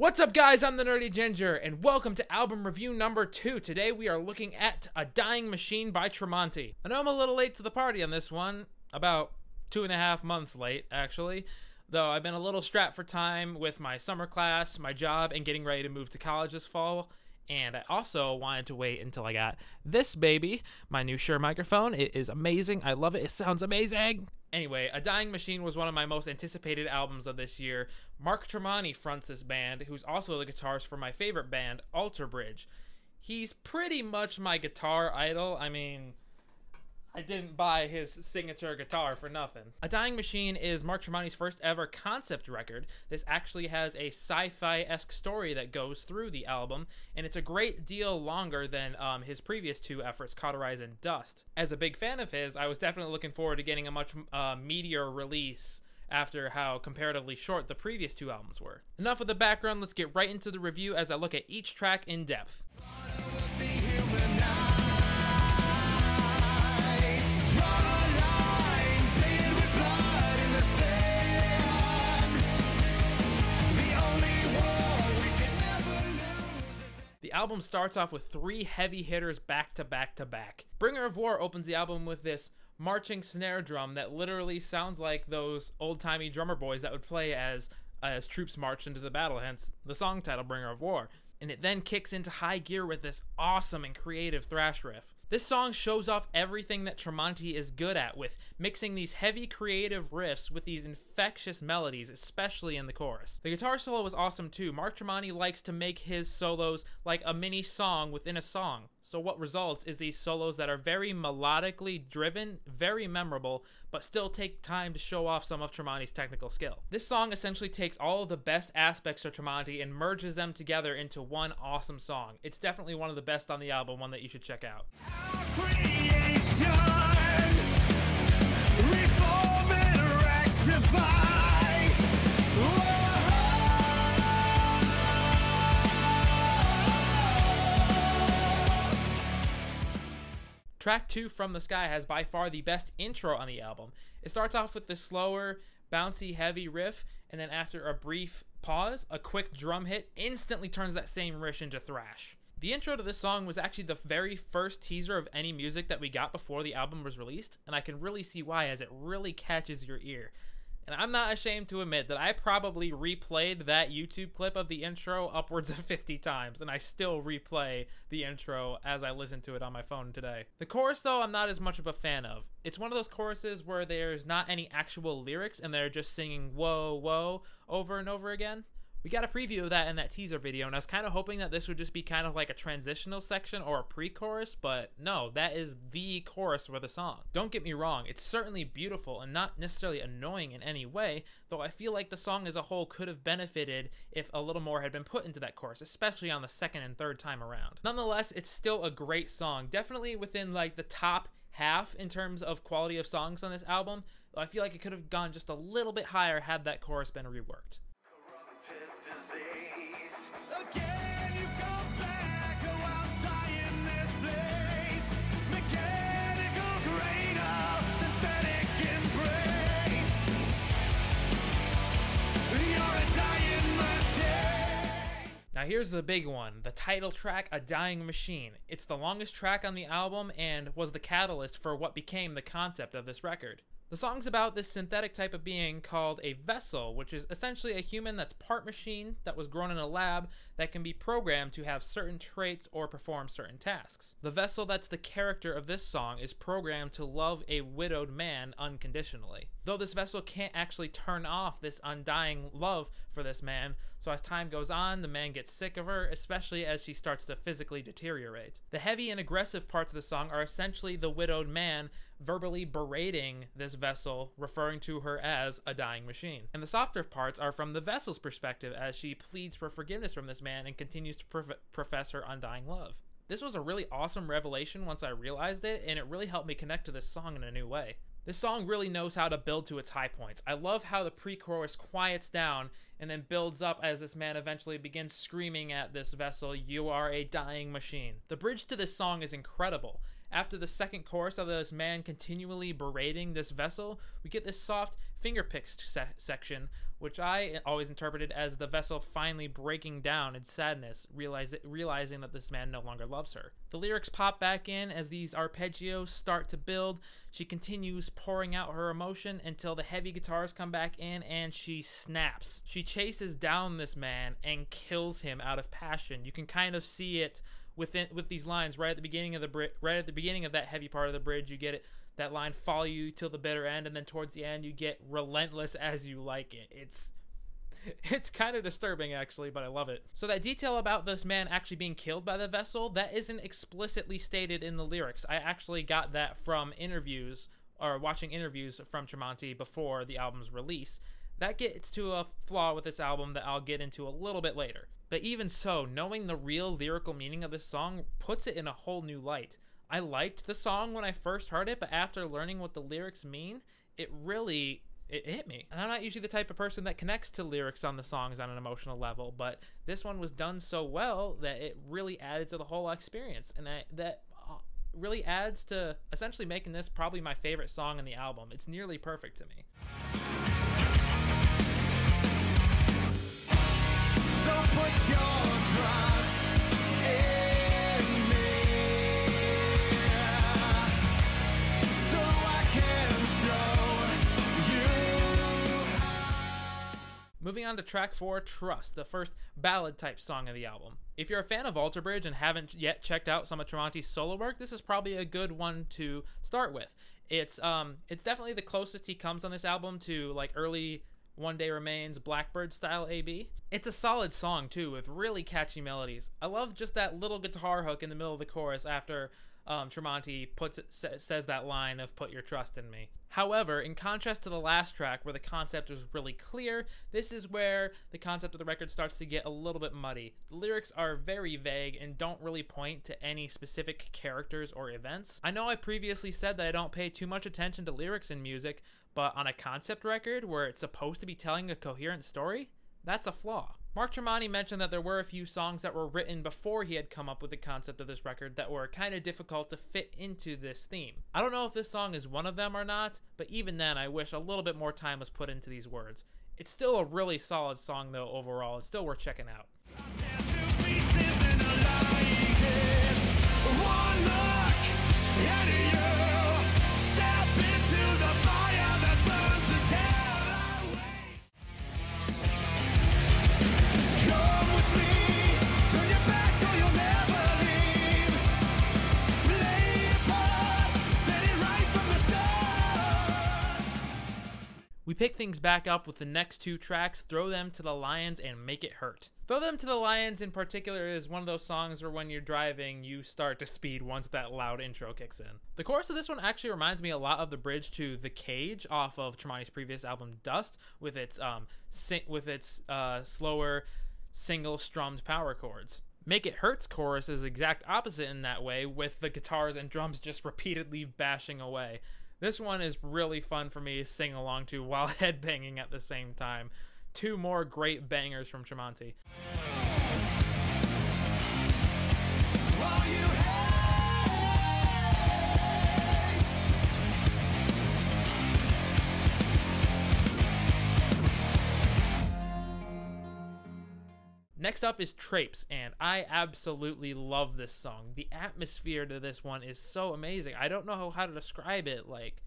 What's up guys, I'm the Nerdy Ginger, and welcome to album review number 2. Today we are looking at A Dying Machine by Tremonti. I know I'm a little late to the party on this one, about 2.5 months late actually, though I've been a little strapped for time with my summer class, my job, and getting ready to move to college this fall. And I also wanted to wait until I got this baby, my new Shure microphone. It is amazing, I love it, it sounds amazing! Anyway, A Dying Machine was one of my most anticipated albums of this year. Mark Tremonti fronts this band, who's also the guitarist for my favorite band, Alter Bridge. He's pretty much my guitar idol. I mean, I didn't buy his signature guitar for nothing. A Dying Machine is Mark Tremonti's first ever concept record. This actually has a sci-fi-esque story that goes through the album, and it's a great deal longer than his previous two efforts, Cauterize and Dust. As a big fan of his, I was definitely looking forward to getting a much meatier release after how comparatively short the previous two albums were. Enough with the background, let's get right into the review as I look at each track in depth. The album starts off with 3 heavy hitters back to back to back. Bringer of War opens the album with this marching snare drum that literally sounds like those old-timey drummer boys that would play as troops marched into the battle, hence the song title Bringer of War. And it then kicks into high gear with this awesome and creative thrash riff. This song shows off everything that Tremonti is good at, with mixing these heavy creative riffs with these infectious melodies, especially in the chorus. The guitar solo was awesome too. Mark Tremonti likes to make his solos like a mini song within a song. So what results is these solos that are very melodically driven, very memorable, but still take time to show off some of Tremonti's technical skill. This song essentially takes all of the best aspects of Tremonti and merges them together into one awesome song. It's definitely one of the best on the album, one that you should check out. Creation, reform and rectify. Track 2, From the Sky, has by far the best intro on the album. It starts off with the slower, bouncy, heavy riff, and then after a brief pause, a quick drum hit instantly turns that same riff into thrash. The intro to this song was actually the very first teaser of any music that we got before the album was released, and I can really see why, as it really catches your ear. And I'm not ashamed to admit that I probably replayed that YouTube clip of the intro upwards of 50 times, and I still replay the intro as I listen to it on my phone today. The chorus, though, I'm not as much of a fan of. It's one of those choruses where there's not any actual lyrics, and they're just singing whoa, whoa over and over again. We got a preview of that in that teaser video, and I was kind of hoping that this would just be kind of like a transitional section or a pre-chorus, but no, that is the chorus for the song. Don't get me wrong, it's certainly beautiful and not necessarily annoying in any way, though I feel like the song as a whole could have benefited if a little more had been put into that chorus, especially on the second and third time around. Nonetheless, it's still a great song, definitely within like the top half in terms of quality of songs on this album, though I feel like it could have gone just a little bit higher had that chorus been reworked. Again, you've come back, oh, I'll die in this place. Mechanical cradle, synthetic embrace. You're a dying machine. Now here's the big one, the title track, A Dying Machine. It's the longest track on the album and was the catalyst for what became the concept of this record. The song's about this synthetic type of being called a vessel, which is essentially a human that's part machine that was grown in a lab that can be programmed to have certain traits or perform certain tasks. The vessel that's the character of this song is programmed to love a widowed man unconditionally. Though this vessel can't actually turn off this undying love for this man, so as time goes on, the man gets sick of her, especially as she starts to physically deteriorate. The heavy and aggressive parts of the song are essentially the widowed man verbally berating this vessel, referring to her as a dying machine. And the softer parts are from the vessel's perspective as she pleads for forgiveness from this man and continues to profess her undying love. This was a really awesome revelation once I realized it, and it really helped me connect to this song in a new way. This song really knows how to build to its high points. I love how the pre-chorus quiets down and then builds up as this man eventually begins screaming at this vessel, "You are a dying machine." The bridge to this song is incredible. After the second chorus of this man continually berating this vessel, we get this soft fingerpicks section, which I always interpreted as the vessel finally breaking down in sadness, realizing that this man no longer loves her. The lyrics pop back in as these arpeggios start to build. She continues pouring out her emotion until the heavy guitars come back in and she snaps. She chases down this man and kills him out of passion. You can kind of see it with these lines right at the beginning of that heavy part of the bridge. You get it, that line, follow you till the bitter end, and then towards the end you get relentless as you like it. It's kind of disturbing actually, but I love it. So that detail about this man actually being killed by the vessel, that isn't explicitly stated in the lyrics. I actually got that from interviews, or watching interviews from Tremonti before the album's release. That gets to a flaw with this album that I'll get into a little bit later. But even so, knowing the real lyrical meaning of this song puts it in a whole new light. I liked the song when I first heard it, but after learning what the lyrics mean, it hit me. And I'm not usually the type of person that connects to lyrics on the songs on an emotional level, but this one was done so well that it really added to the whole experience. And that really adds to essentially making this probably my favorite song on the album. It's nearly perfect to me. So put your trust in me, so I can show you. Moving on to track 4, Trust, the first ballad type song of the album. If you're a fan of Alter Bridge and haven't yet checked out some of Tremonti's solo work, this is probably a good one to start with. It's definitely the closest he comes on this album to like early One Day Remains, Blackbird style AB. It's a solid song too, with really catchy melodies. I love just that little guitar hook in the middle of the chorus after Tremonti says that line of "put your trust in me." However, in contrast to the last track where the concept was really clear, this is where the concept of the record starts to get a little bit muddy. The lyrics are very vague and don't really point to any specific characters or events. I know I previously said that I don't pay too much attention to lyrics in music, but on a concept record where it's supposed to be telling a coherent story, that's a flaw. Mark Tremonti mentioned that there were a few songs that were written before he had come up with the concept of this record that were kind of difficult to fit into this theme. I don't know if this song is one of them or not, but even then I wish a little bit more time was put into these words. It's still a really solid song though overall. It's still worth checking out. We pick things back up with the next two tracks, Throw Them to the Lions and Make It Hurt. Throw Them to the Lions in particular is one of those songs where when you're driving, you start to speed once that loud intro kicks in. The chorus of this one actually reminds me a lot of the bridge to The Cage off of Tremonti's previous album Dust, with its slower single strummed power chords. Make It Hurt's chorus is the exact opposite in that way, with the guitars and drums just repeatedly bashing away. This one is really fun for me to sing along to while headbanging at the same time. Two more great bangers from Tremonti. Next up is Traipse, and I absolutely love this song. The atmosphere to this one is so amazing. I don't know how to describe it, like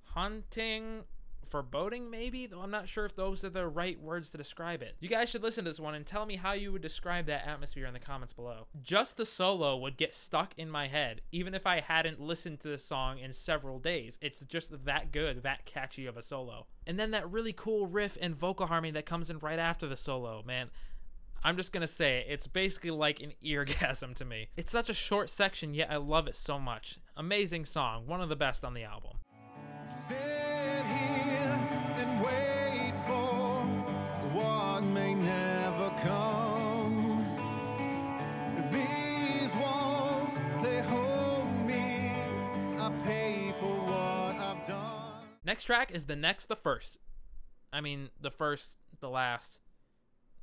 haunting, foreboding maybe, though I'm not sure if those are the right words to describe it. You guys should listen to this one and tell me how you would describe that atmosphere in the comments below. Just the solo would get stuck in my head, even if I hadn't listened to this song in several days. It's just that good, that catchy of a solo. And then that really cool riff and vocal harmony that comes in right after the solo, man. I'm just gonna say it, it's basically like an eargasm to me. It's such a short section, yet I love it so much. Amazing song, one of the best on the album. Sit here and wait for what may never come. These walls, they hold me. I pay for what I've done. Next track is The Next, The First. I mean, the first, the last.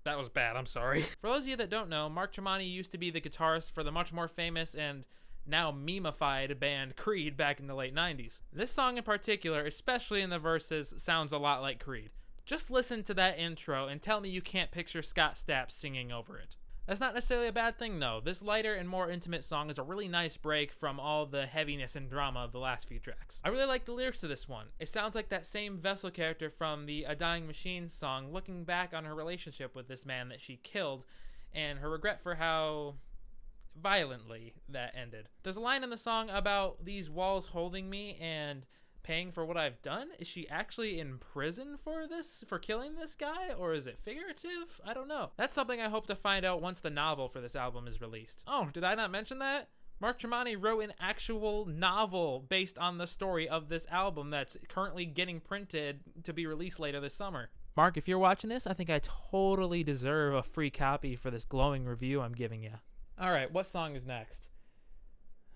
That was bad, I'm sorry. For those of you that don't know, Mark Tremonti used to be the guitarist for the much more famous and now memeified band Creed back in the late 90s. This song in particular, especially in the verses, sounds a lot like Creed. Just listen to that intro and tell me you can't picture Scott Stapp singing over it. That's not necessarily a bad thing though. This lighter and more intimate song is a really nice break from all the heaviness and drama of the last few tracks. I really like the lyrics to this one. It sounds like that same Vessel character from the A Dying Machine song looking back on her relationship with this man that she killed and her regret for how violently that ended. There's a line in the song about these walls holding me and paying for what I've done. Is she actually in prison for this, for killing this guy, or is it figurative? I don't know. That's something I hope to find out once the novel for this album is released. Oh, did I not mention that? Mark Tremonti wrote an actual novel based on the story of this album that's currently getting printed to be released later this summer. Mark, if you're watching this, I think I totally deserve a free copy for this glowing review I'm giving you. Alright, what song is next?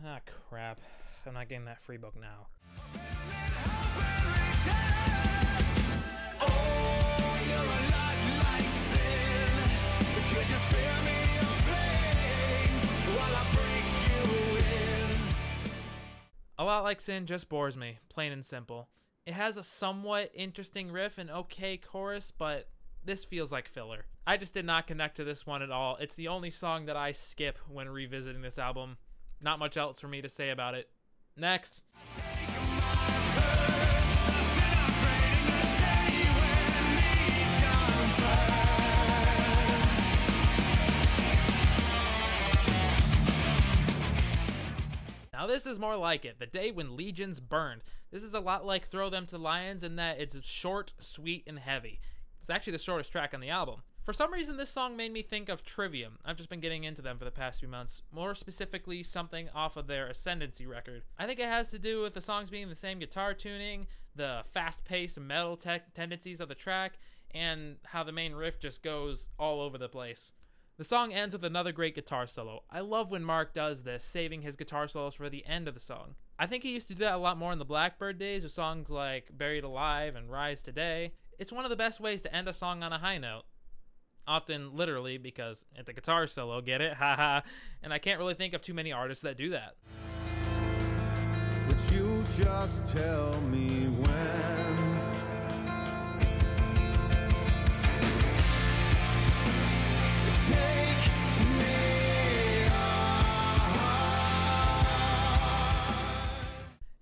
Ah, crap. I'm not getting that free book now. A Lot Like Sin just bores me, plain and simple. It has a somewhat interesting riff and okay chorus, but this feels like filler. I just did not connect to this one at all. It's the only song that I skip when revisiting this album. Not much else for me to say about it. Next. Now this is more like it, The Day When Legions Burned. This is a lot like Throw Them to the Lions in that it's short, sweet, and heavy. It's actually the shortest track on the album. For some reason, this song made me think of Trivium. I've just been getting into them for the past few months. More specifically, something off of their Ascendancy record. I think it has to do with the songs being the same guitar tuning, the fast-paced metal tendencies of the track, and how the main riff just goes all over the place. The song ends with another great guitar solo. I love when Mark does this, saving his guitar solos for the end of the song. I think he used to do that a lot more in the Blackbird days with songs like Buried Alive and Rise Today. It's one of the best ways to end a song on a high note. Often literally, because it's a guitar solo, get it? Haha. And I can't really think of too many artists that do that. Would you just tell me when? Take me on.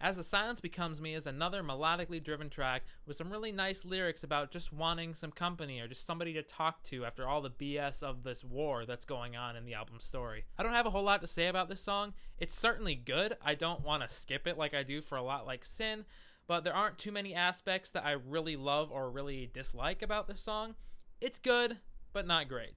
As the Silence Becomes Me is another melodically driven track with some really nice lyrics about just wanting some company or just somebody to talk to after all the BS of this war that's going on in the album's story. I don't have a whole lot to say about this song. It's certainly good. I don't want to skip it like I do for A Lot Like Sin, but there aren't too many aspects that I really love or really dislike about this song. It's good, but not great.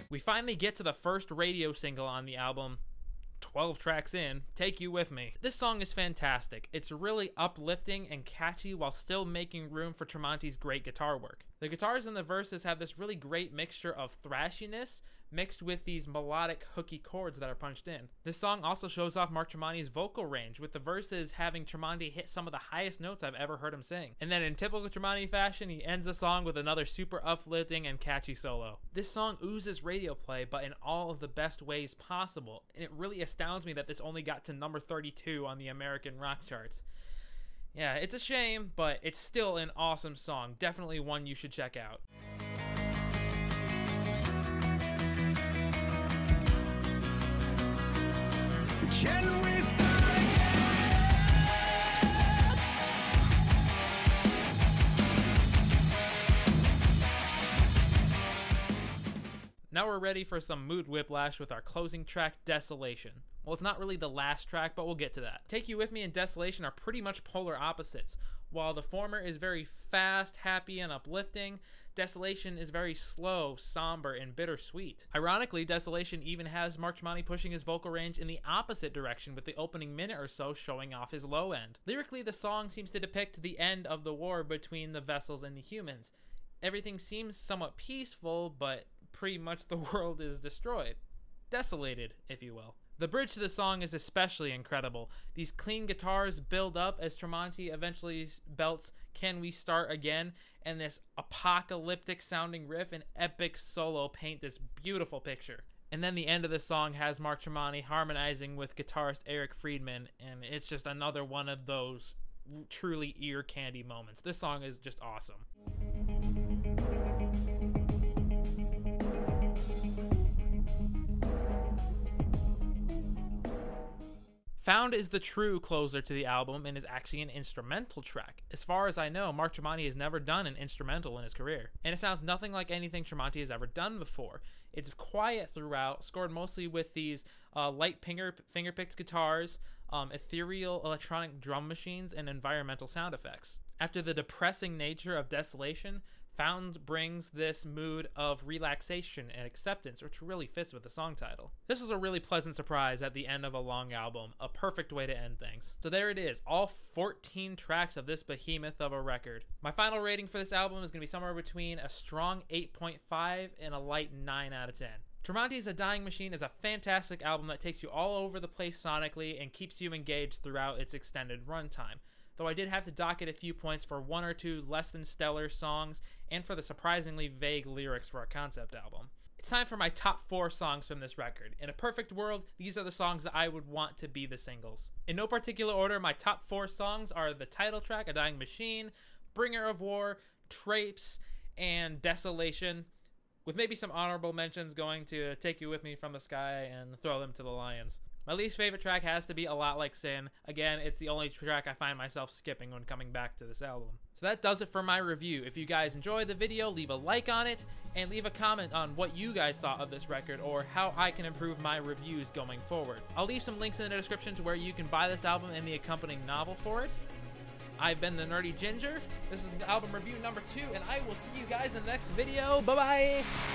We finally get to the first radio single on the album, 12 tracks in, Take You With Me. This song is fantastic. It's really uplifting and catchy while still making room for Tremonti's great guitar work. The guitars in the verses have this really great mixture of thrashiness mixed with these melodic hooky chords that are punched in. This song also shows off Mark Tremonti's vocal range, with the verses having Tremonti hit some of the highest notes I've ever heard him sing. And then in typical Tremonti fashion, he ends the song with another super uplifting and catchy solo. This song oozes radio play, but in all of the best ways possible, and it really astounds me that this only got to number 32 on the American rock charts. Yeah, it's a shame, but it's still an awesome song. Definitely one you should check out. Can we start again? Now we're ready for some mood whiplash with our closing track, Desolation. Well, it's not really the last track, but we'll get to that. Take You With Me and Desolation are pretty much polar opposites. While the former is very fast, happy, and uplifting, Desolation is very slow, somber, and bittersweet. Ironically, Desolation even has Mark Tremonti pushing his vocal range in the opposite direction, with the opening minute or so showing off his low end. Lyrically, the song seems to depict the end of the war between the Vessels and the humans. Everything seems somewhat peaceful, but pretty much the world is destroyed. desolated, if you will. The bridge to the song is especially incredible. These clean guitars build up as Tremonti eventually belts "Can We Start Again," and this apocalyptic sounding riff and epic solo paint this beautiful picture. And then the end of the song has Mark Tremonti harmonizing with guitarist Eric Friedman, and it's just another one of those truly ear candy moments. This song is just awesome. Found is the true closer to the album and is actually an instrumental track. As far as I know, Mark Tremonti has never done an instrumental in his career, and it sounds nothing like anything Tremonti has ever done before. It's quiet throughout, scored mostly with these light finger-picked guitars, ethereal electronic drum machines, and environmental sound effects. After the depressing nature of Desolation, Found brings this mood of relaxation and acceptance, which really fits with the song title. This was a really pleasant surprise at the end of a long album, a perfect way to end things. So there it is, all 14 tracks of this behemoth of a record. My final rating for this album is going to be somewhere between a strong 8.5 and a light 9 out of 10. Tremonti's A Dying Machine is a fantastic album that takes you all over the place sonically and keeps you engaged throughout its extended runtime. Though I did have to dock it a few points for one or two less than stellar songs and for the surprisingly vague lyrics for a concept album. It's time for my top 4 songs from this record. In a perfect world, these are the songs that I would want to be the singles. In no particular order, my top 4 songs are the title track, A Dying Machine, Bringer of War, Traipse, and Desolation, with maybe some honorable mentions going to Take You With Me from the Sky and Throw Them to the Lions. My least favorite track has to be A Lot Like Sin. Again, it's the only track I find myself skipping when coming back to this album. So that does it for my review. If you guys enjoyed the video, leave a like on it, and leave a comment on what you guys thought of this record, or how I can improve my reviews going forward. I'll leave some links in the description to where you can buy this album and the accompanying novel for it. I've been the Nerdy Ginger. This is album review number 2, and I will see you guys in the next video. Bye-bye!